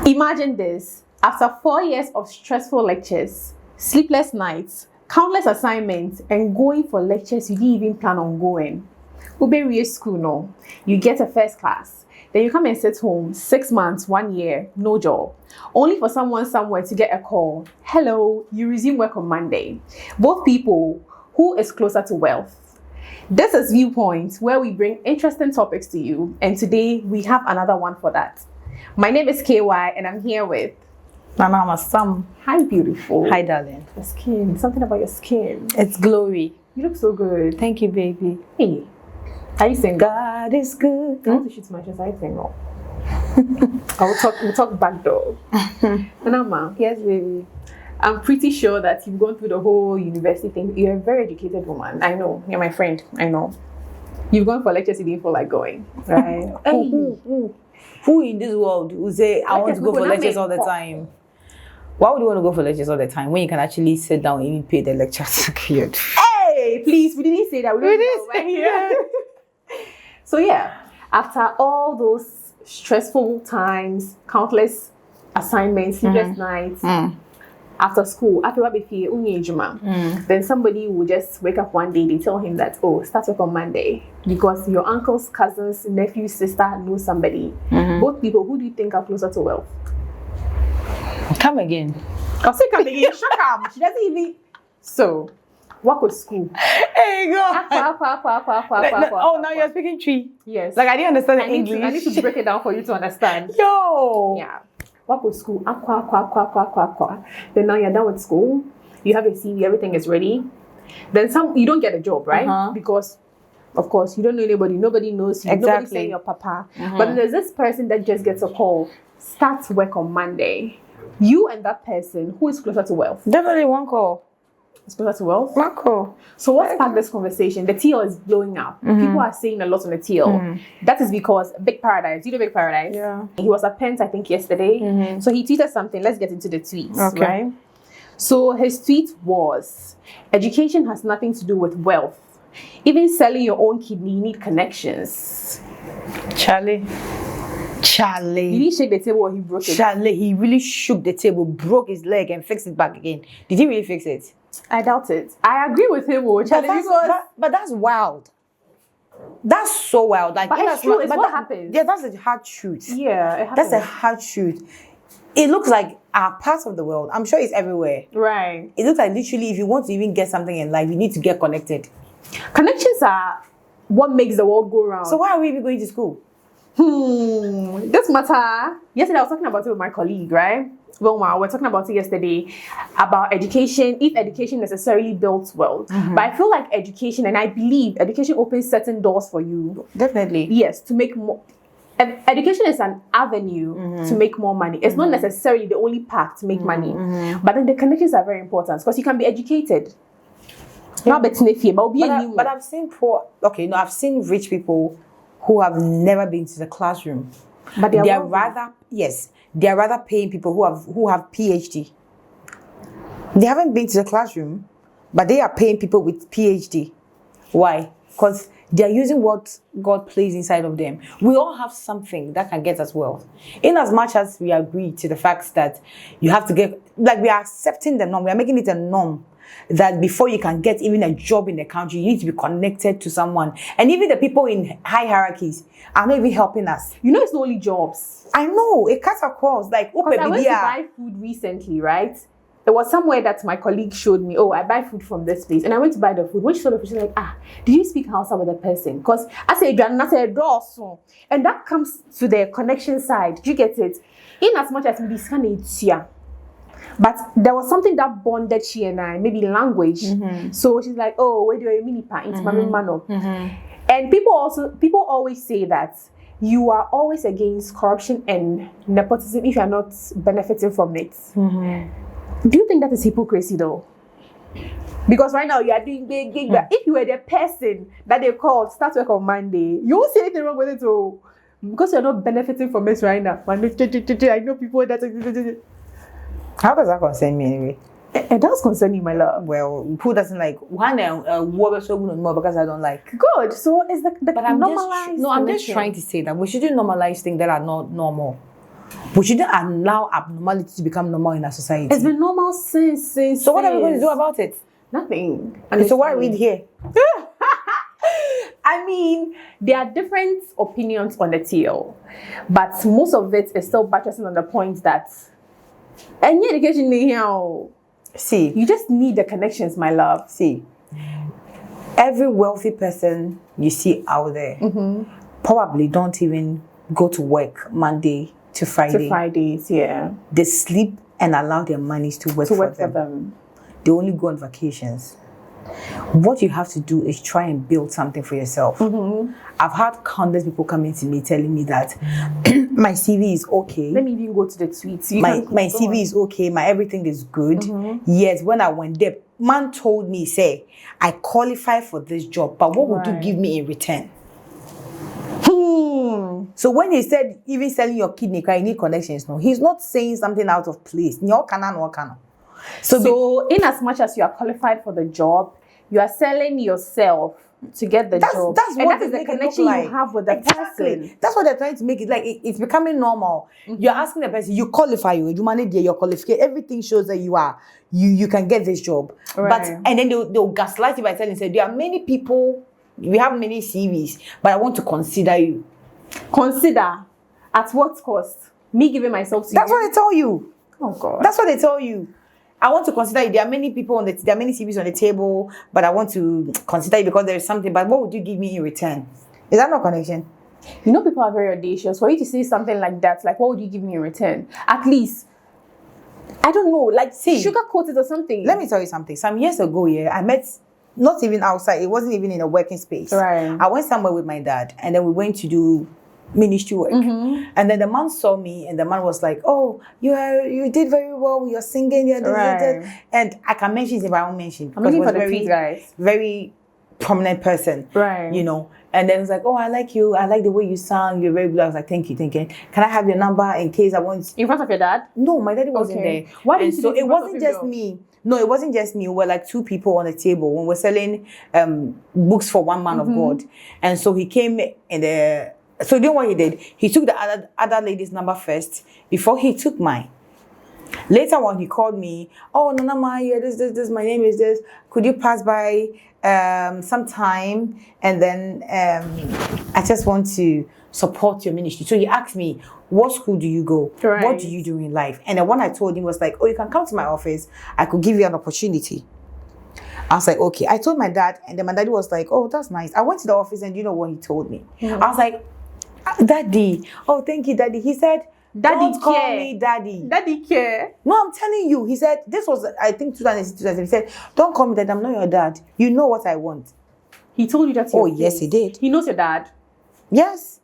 Imagine this. After 4 years of stressful lectures, sleepless nights, countless assignments, and going for lectures you didn't even plan on going. Ube school, no. You get a first class. Then you come and sit home 6 months, 1 year, no job. Only for someone somewhere to get a call. Hello, you resume work on Monday. Both people, who is closer to wealth? This is Viewpoints, where we bring interesting topics to you. And today we have another one for that. My name is KY and I'm here with Mama Sam. Hi, beautiful. Hi, darling. Your skin. Something about your skin. It's glowy. You look so good. Thank you, baby. Hey, are you single? God is good. I want to shoot my chest. Are you single? We'll talk back door. Mama, Yes, baby. I'm pretty sure that you've gone through the whole university thing. You're a very educated woman. I know. You're my friend. I know. You've gone for lectures you didn't feel like going, right? Who in this world will say, I want to go for lectures all the time? Why would you want to go for lectures all the time when you can actually sit down and even pay the lecture period? Hey, please, we didn't say that. We didn't say that. So yeah, after all those stressful times, countless assignments, sleepless nights, after school, then somebody will just wake up one day, they tell him that, oh, start work on Monday because your uncle's cousin's nephew, sister knows somebody. Both people, who do you think are closer to wealth? Come again. I'll say come again. Shut up. She doesn't even. So, what was school? Hey, God. Oh, now you're speaking tree. Yes. Like I didn't understand the I English. need to break it down for you to understand. Yo. Yeah. What was school? Then now you're done with school. You have your CV, everything is ready. Then you don't get a job, right? Because, of course, you don't know anybody. Nobody knows you. Exactly. Nobody's saying your papa. But then there's this person that just gets a call. Starts work on Monday. You and that person, who is closer to wealth? Definitely one call. It's closer to wealth? One call. So what's sparked this conversation? The TL is blowing up. People are saying a lot on the TL. That is because Big Paradise. You know Big Paradise? Yeah. He was at Pence, I think, yesterday. So he tweeted something. Let's get into the tweets, Okay. right? So his tweet was, education has nothing to do with wealth. Even selling your own kidney, you need connections. Charlie. Did he shake the table or he broke it? Charlie, he really shook the table, broke his leg and fixed it back again. Did he really fix it? I doubt it. I agree with him, Charlie, But that's wild. That's so wild. Like, but it's true. It's what happens. Yeah, that's a hard truth. Yeah, it happens. That's a hard truth. It looks like our parts of the world. I'm sure it's everywhere. Right. It looks like literally if you want to even get something in life, you need to get connected. Connections are what makes the world go round. So why are we even going to school? This matter. Yesterday I was talking about it with my colleague, right? Wilma, we're talking about it yesterday about education, if education necessarily builds wealth. But I feel like education, and I believe education opens certain doors for you. Definitely. Yes, to make more. Education is an avenue to make more money. It's not necessarily the only path to make money. But then the connections are very important because you can be educated. Yeah. But I've seen I've seen rich people who have never been to the classroom. But they are rather paying people who have PhD. They haven't been to the classroom, but they are paying people with PhD. Why? Because they are using what God placed inside of them. We all have something that can get us wealth. In as much as we agree to the fact that you have to get, like we are accepting the norm, we are making it a norm that before you can get even a job in the country, you need to be connected to someone. And even the people in high hierarchies are not even helping us. You know, it's not only jobs. I know, it cuts across. Like, I went to buy food recently, right? It was somewhere that my colleague showed me, oh, I buy food from this place. And I went to buy the food. When she saw the food, she's like, do you speak Hausa with the person? Because I said, and that comes to the connection side. Do you get it? In as much as we discuss it, but there was something that bonded she and I, maybe language. So she's like, oh, where do you mini pa into mano? And people always say that you are always against corruption and nepotism if you are not benefiting from it. Do you think that is hypocrisy though? Because right now you are doing big. But if you were the person that they called start work on Monday, you won't see anything wrong with it too. Because you're not benefiting from it right now. I know people that. How does that concern me anyway? It does concern you, my love. Well, who doesn't like one more because I don't like? Good. So it's the but I'm normalized. I'm just trying to say that we shouldn't normalize things that are not normal. We shouldn't allow abnormality to become normal in our society. It's been normal since. So what are we going to do about it? Nothing. And so why are we here? I mean, there are different opinions on the tail, but most of it is still buttressing on the point that any education here. See, You just need the connections, my love. see, every wealthy person you see out there probably don't even go to work Monday to Friday. To Fridays, yeah. They sleep and allow their monies to work, For them. them. They only go on vacations. What you have to do is try and build something for yourself. I've had countless people coming to me telling me that my CV is okay. Let me even go to the tweets. My CV is okay. My everything is good. Yes, when I went there, man told me, say, I qualify for this job, but what would you give me in return? So when he said, even selling your kidney, you need connections, no, he's not saying something out of place. So in as much as you are qualified for the job, you are selling yourself to get the job. That's and what that is the make it look connection like. you have with the person. That's what they're trying to make it like. It's becoming normal. You're asking the person, you qualify, you manage your qualification. Everything shows that you can get this job. Right. But and then they'll gaslight you by telling, say, there are many people, we have many CVs, but I want to consider you. Consider at what cost? Me giving myself to That's you. what they tell you. Oh God. That's what they tell you. I want to consider you. There are many people there are many CVs on the table, but I want to consider you because there is something. But what would you give me in return? Is that not connection? You know, people are very audacious. For you to say something like that, like, what would you give me in return? At least, I don't know, like, sugar coated or something. Let me tell you something. Some years ago, I met, not even outside, it wasn't even in a working space. Right. I went somewhere with my dad, and then we went to do ministry work. And then the man saw me, and the man was like, oh, you did very well, you're singing, and I can mention it, but I won't mention. I'm looking for the very, tweet, guys. Very prominent person. Right. You know. And then it's like, oh, I like you. I like the way you sang. You're very good. I was like, thank you. Can I have your number in case I want? In front of your dad? No, my daddy wasn't there. Why did you so it wasn't just me. No, it wasn't just me. We were like two people on the table when we're selling books for one man of God. And so he came and so you know what he did? He took the other lady's number first before he took mine. Later on, he called me. Oh, Nana Maya, this. My name is this. Could you pass by sometime? And then I just want to support your ministry. So he asked me, what school do you go? Right. What do you do in life? And then when I told him, was like, oh, you can come to my office. I could give you an opportunity. I was like, okay. I told my dad, and then my daddy was like, oh, that's nice. I went to the office, and you know what he told me? I was like, Daddy. Oh, thank you, Daddy. He said, don't call me Daddy. Daddy care. No, I'm telling you. He said, this was, I think, 2006. He said, don't call me Daddy. I'm not your dad. You know what I want. He told you that. Oh, yes, he did. He knows your dad. Yes.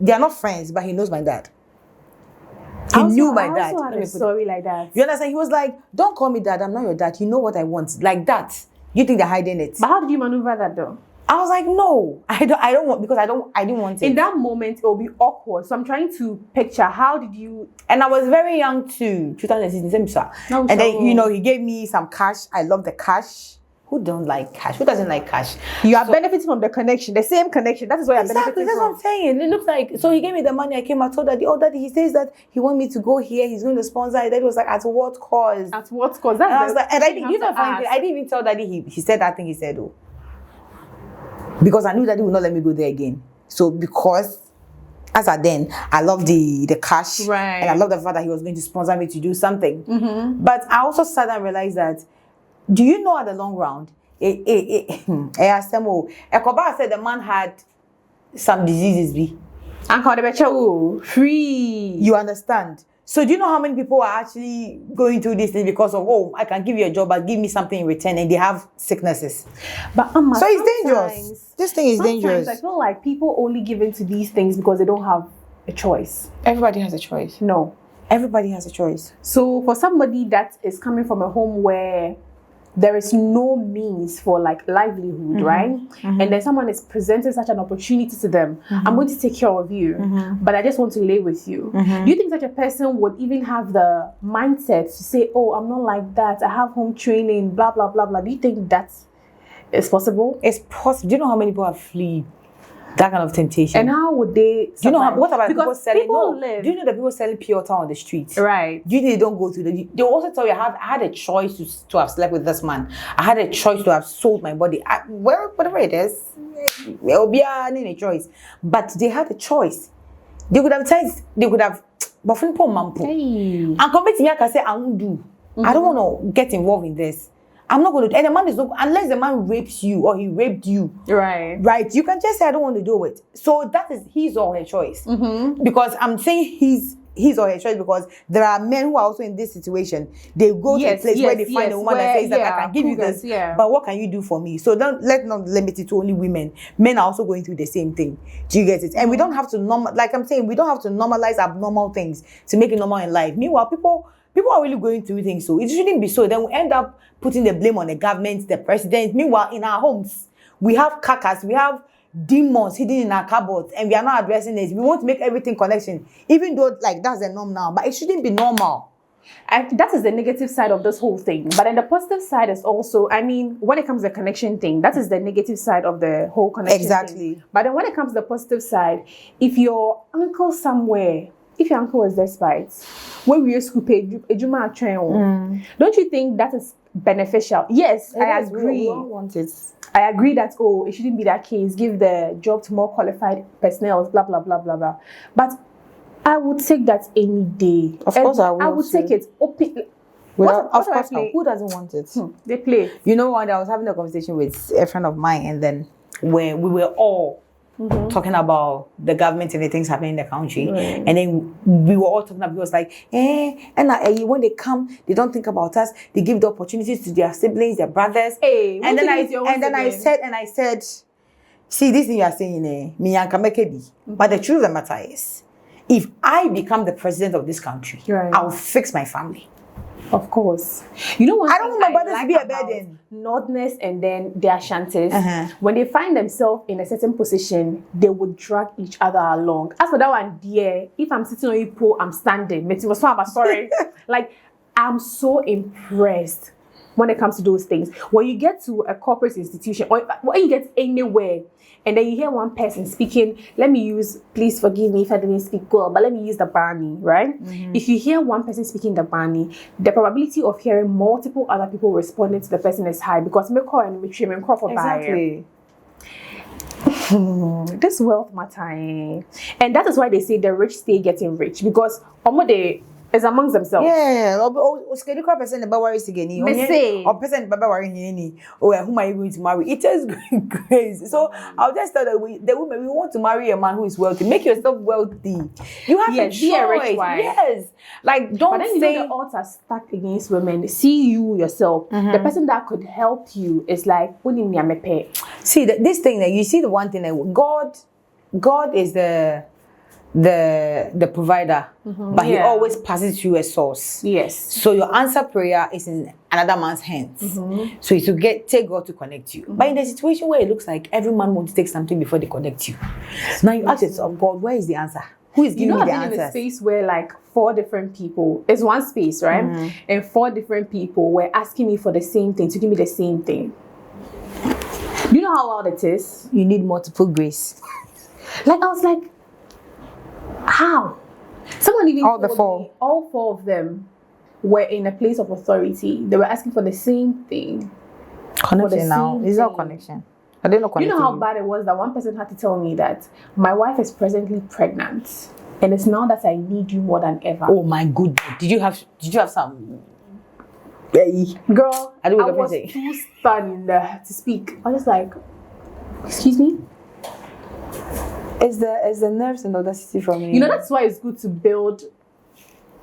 They are not friends, but he knows my dad. He knew my dad. I also had a story like that. You understand? He was like, don't call me Dad. I'm not your dad. You know what I want. Like that. You think they're hiding it? But how did you maneuver that though? I was like, no, I don't want, because I didn't want it. In that moment, it will be awkward. So I'm trying to picture, how did you... And I was very young too, 2016. No, and then, he gave me some cash. I love the cash. Who don't like cash? Who doesn't like cash? You are benefiting from the connection, the same connection. That is what you're benefiting that's from. What I'm saying. It looks like, so he gave me the money. I came, I told Daddy, oh, Daddy, he says that he wants me to go here. He's going to sponsor it. Daddy was like, at what cause? At what cause? And I was like, and I didn't even tell Daddy he said that thing he said, oh. Because I knew that he would not let me go there again. So because as I love the cash, right, and I love the fact that he was going to sponsor me to do something. But I also sat and realized that, do you know, at the long round, Ekoba said the man had some diseases. Free. You understand? So do you know how many people are actually going through this thing because of, oh, I can give you a job, but give me something in return, and they have sicknesses. But so it's dangerous. This thing is dangerous. I feel like people only give in to these things because they don't have a choice. Everybody has a choice. No. Everybody has a choice. So for somebody that is coming from a home where there is no means for like livelihood, right? And then someone is presenting such an opportunity to them. I'm going to take care of you, but I just want to lay with you. Do you think such a person would even have the mindset to say, oh, I'm not like that, I have home training, blah, blah, blah, blah? Do you think that is possible? It's possible. Do you know how many people have fled That kind of temptation. And how would they survive? Do you know what about because people selling? people No. live. Do you know the people selling pure water on the street? Right. Do you think they don't go through the? They also tell you, I had a choice to have slept with this man. I had a choice to have sold my body. Well, whatever it is, it will be a choice. But they had a choice. They could have said, they could have, but for mampo. And come to me, I can say, I won't do. I don't want to get involved in this. I'm not going to. And the man is not, unless the man rapes you or he raped you. Right. Right. You can just say, I don't want to do it. So that is his or her choice. Because I'm saying his or her choice because there are men who are also in this situation. They go to a place where they find a woman that says that I can give you this, but what can you do for me? So let's not limit it to only women. Men are also going through the same thing. Do you get it? And we don't have to like I'm saying, we don't have to normalize abnormal things to make it normal in life. Meanwhile, people are really going through things, so it shouldn't be so. Then we end up putting the blame on the government, the president. Meanwhile, in our homes, we have cackers, we have demons hidden in our cupboards, and we are not addressing it. We want to make everything connection, even though like that's the norm now, but it shouldn't be normal. That is the negative side of this whole thing. But then the positive side is also, I mean, when it comes to the connection thing, that is the negative side of the whole connection thing. But then when it comes to the positive side, if your uncle somewhere, if your uncle is despite, when we used to pay, don't you think that is beneficial? Yes, I agree. We all want it. I agree that, it shouldn't be that case. Give the job to more qualified personnel, blah, blah, blah, blah, blah. But I would take that any day. Of course I would. I would take it. Well, of course, who doesn't want it? They play. You know what? I was having a conversation with a friend of mine, and then where we were all talking about the government and the things happening in the country, and then we were all talking about. He was like, and when they come, they don't think about us. They give the opportunities to their siblings, their brothers. And then I said, see, this thing you are saying, but the truth of the matter is, if I become the president of this country, I'll fix my family. Of course. You know what? I don't want my brothers to be a burden. Northerners and then their Ashantis, when they find themselves in a certain position, they would drag each other along. As for that one, dear, if I'm sitting on your pole, I'm standing. Sorry. Like, I'm so impressed when it comes to those things. When you get to a corporate institution, or when you get anywhere, and then you hear one person speaking, please forgive me if I didn't speak well, but let me use the Barney, right? If you hear one person speaking the Barney, the probability of hearing multiple other people responding to the person is high because exactly. This wealth matter. And that is why they say the rich stay getting rich because is amongst themselves. Yeah, or person about worries again. Or person about worrying. Or whom are you going to marry? It is going crazy. So I'll just tell the women, we want to marry a man who is wealthy. Make yourself wealthy. You have to be a rich wife. Yes. Like don't but then say the odds are stacked against women. See you yourself. The person that could help you is like see this thing that you see the one thing that God is the provider, but he always passes through a source. Yes. So your answer prayer is in another man's hands. So you should take God to connect you. But in a situation where it looks like every man wants to take something before they connect you, now you ask yourself, God, where is the answer? Who is giving me the answer? In a space where like 4 different people, it's one space, right? And 4 different people were asking me for the same thing, to give me the same thing. Do you know how loud it is? You need multiple grace. Like I was like, how? Someone even all told me all 4 of them were in a place of authority. They were asking for the same thing. Connection now. Is that connection? I don't know. You know how bad it was that one person had to tell me that my wife is presently pregnant, and it's now that I need you more than ever. Oh my goodness! Did you have some? Girl, I was too stunned to speak. I was just like, excuse me. Is the nerves and audacity from you? You know, that's why it's good to build.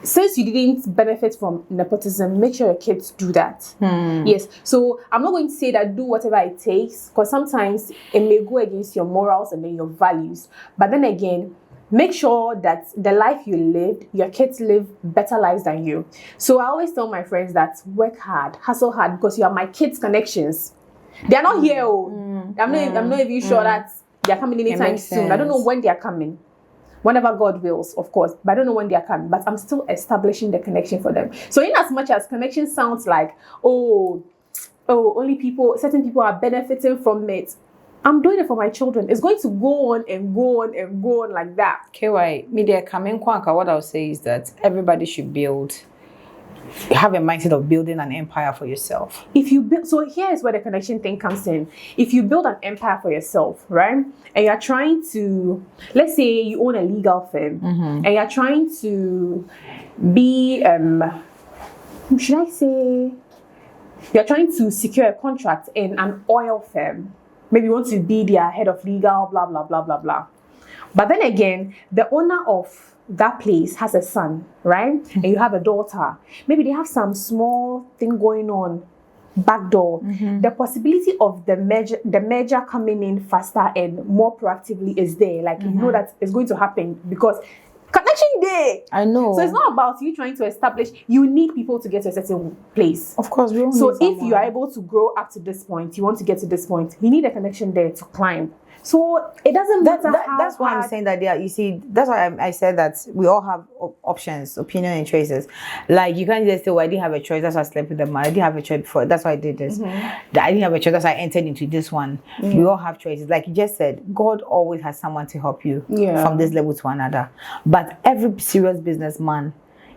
Since you didn't benefit from nepotism, make sure your kids do that. Yes. So I'm not going to say that do whatever it takes, because sometimes it may go against your morals and then your values. But then again, make sure that the life you lived, your kids live better lives than you. So I always tell my friends that work hard, hustle hard, because you are my kids' connections. They are not here. I'm not even sure that they are coming anytime soon. I don't know when they are coming. Whenever God wills, of course. But I don't know when they are coming. But I'm still establishing the connection for them. So in as much as connection sounds like, only certain people are benefiting from it. I'm doing it for my children. It's going to go on and go on and go on like that. KY, media coming kwanka, what I'll say is that everybody should have a mindset of building an empire for yourself. If you build, so here's where the connection thing comes in. If you build an empire for yourself, right, and you're trying to, let's say you own a legal firm, and you're trying to be, should I say, you're trying to secure a contract in an oil firm. Maybe you want to be their head of legal, blah, blah, blah, blah, blah. But then again, the owner of that place has a son, right? And you have a daughter. Maybe they have some small thing going on backdoor. The possibility of the merger coming in faster and more proactively is there. Like, you know that it's going to happen because connection day. I know. So it's not about you trying to establish. You need people to get to a certain place. Of course, we all So need if someone. you are able to grow up to this point, you want to get to this point, you need a connection there to climb. So it doesn't matter how that's why I'm hard- saying that. Yeah, you see, that's why I said that we all have options, opinion, and choices. Like, you can't just say, "Well, I didn't have a choice. That's why I slept with the man. I didn't have a choice before. That's why I did this. I didn't have a choice. That's why I entered into this one." We all have choices. Like you just said, God always has someone to help you from this level to another. But every serious businessman,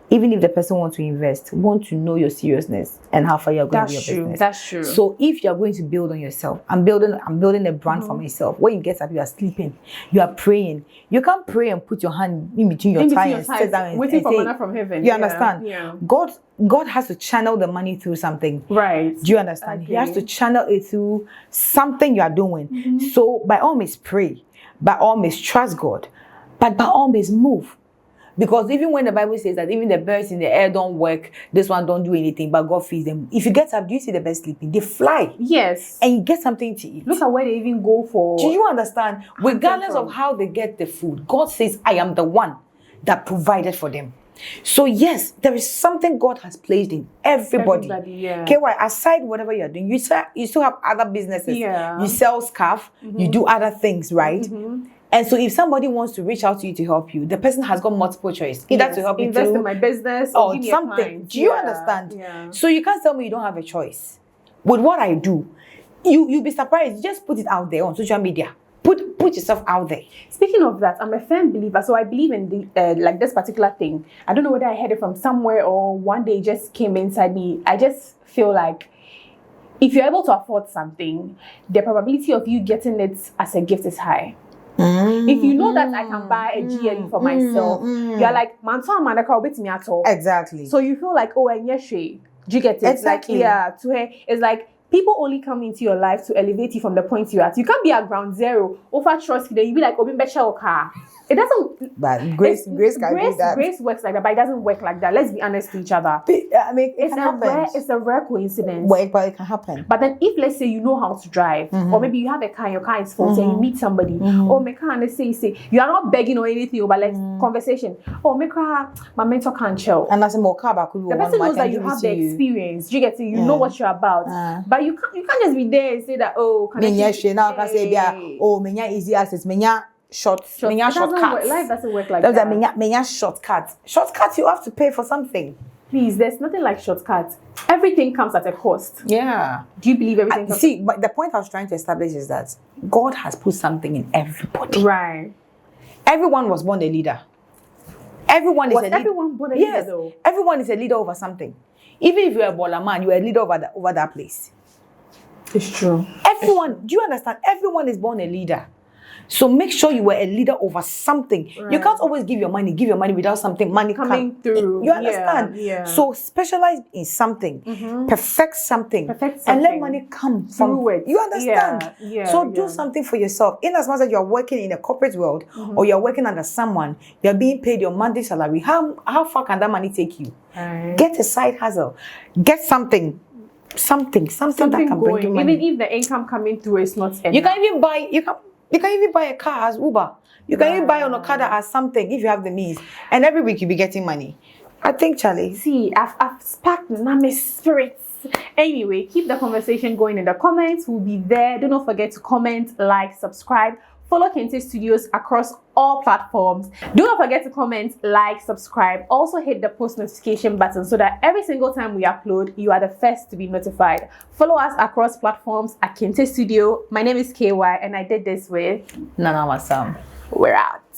even if the person wants to invest, want to know your seriousness and how far you're going with your business. That's true. So if you're going to build on yourself, I'm building a brand for myself. When you get up, you are sleeping, you are praying. You can't pray and put your hand in between your thighs and sit down and waiting for say, manna from heaven. You understand? Yeah. God has to channel the money through something. Right. Do you understand? Okay. He has to channel it through something you are doing. So by all means pray. By all means trust God. But by all means move. Because even when the Bible says that even the birds in the air don't work, this one don't do anything, but God feeds them. If you get up, do you see the birds sleeping? They fly. Yes. And you get something to eat. Look at where they even go for. Do you understand? Regardless of how they get the food, God says, I am the one that provided for them. So yes, there is something God has placed in everybody. Yeah. KY, aside whatever you're doing, you still have other businesses. Yeah. You sell scarf, you do other things, right? And so if somebody wants to reach out to you to help you, the person has got multiple choices. Either to help you invest through in my business or give me a something. client. Do you understand? Yeah. So you can't tell me you don't have a choice. With what I do, you'll be surprised. You just put it out there on social media. Put yourself out there. Speaking of that, I'm a firm believer. So I believe in the like this particular thing. I don't know whether I heard it from somewhere or one day it just came inside me. I just feel like if you're able to afford something, the probability of you getting it as a gift is high. If you know that I can buy a GLE for myself, you're like, Exactly. so you feel like, oh, and yes, do you get it? Exactly. Like, yeah, to her, it's like people only come into your life to elevate you from the point you're at. You can't be at ground zero, over trust you, then you be like, it doesn't. But grace can do that. Grace works like that, but it doesn't work like that. Let's be honest to each other. I mean, It's a rare coincidence. Well, it can happen. But then if, let's say, you know how to drive, or maybe you have a car, your car is faulty, and you meet somebody, oh, my car, and they say, you are not begging or anything, but like conversation. Oh, my car, my mentor can't chill. And that's more car, the person knows that you have the experience. You get to, you know what you're about. But you can't just be there and say that, oh, easy access, shortcuts. Life doesn't work like that. Shortcuts. Shortcuts, you have to pay for something. Please, there's nothing like shortcuts. Everything comes at a cost. Yeah. Do you believe everything comes? See, but the point I was trying to establish is that God has put something in everybody. Right. Everyone was born a leader. Everyone is a leader. Everyone born a leader, Yes. though? Everyone is a leader over something. Even if you're a baller man, you're a leader over that place. It's true. Everyone, do you understand? Everyone is born a leader. So make sure you were a leader over something. Right. You can't always give your money without something money Coming through. You understand? Yeah. So specialize in something, perfect something, and let money come through it. You understand? Yeah. So do something for yourself. In as much as you're working in a corporate world or you're working under someone, you're being paid your monthly salary. How far can that money take you? Right. Get a side hustle. Get something that can bring going. you money. Even if the income coming through is not enough. You can even buy a car as Uber. You can even buy an Okada as something if you have the means. And every week you'll be getting money. I think, Charlie. See, I've sparked Nami's spirits. Anyway, keep the conversation going in the comments. We'll be there. Do not forget to comment, like, subscribe, Follow Kente Studios across all platforms. Do not forget to comment, like, subscribe. Also hit the post notification button so that every single time we upload, you are the first to be notified. Follow us across platforms at Kente Studio. My name is KY and I did this with Nana Masam. We're out.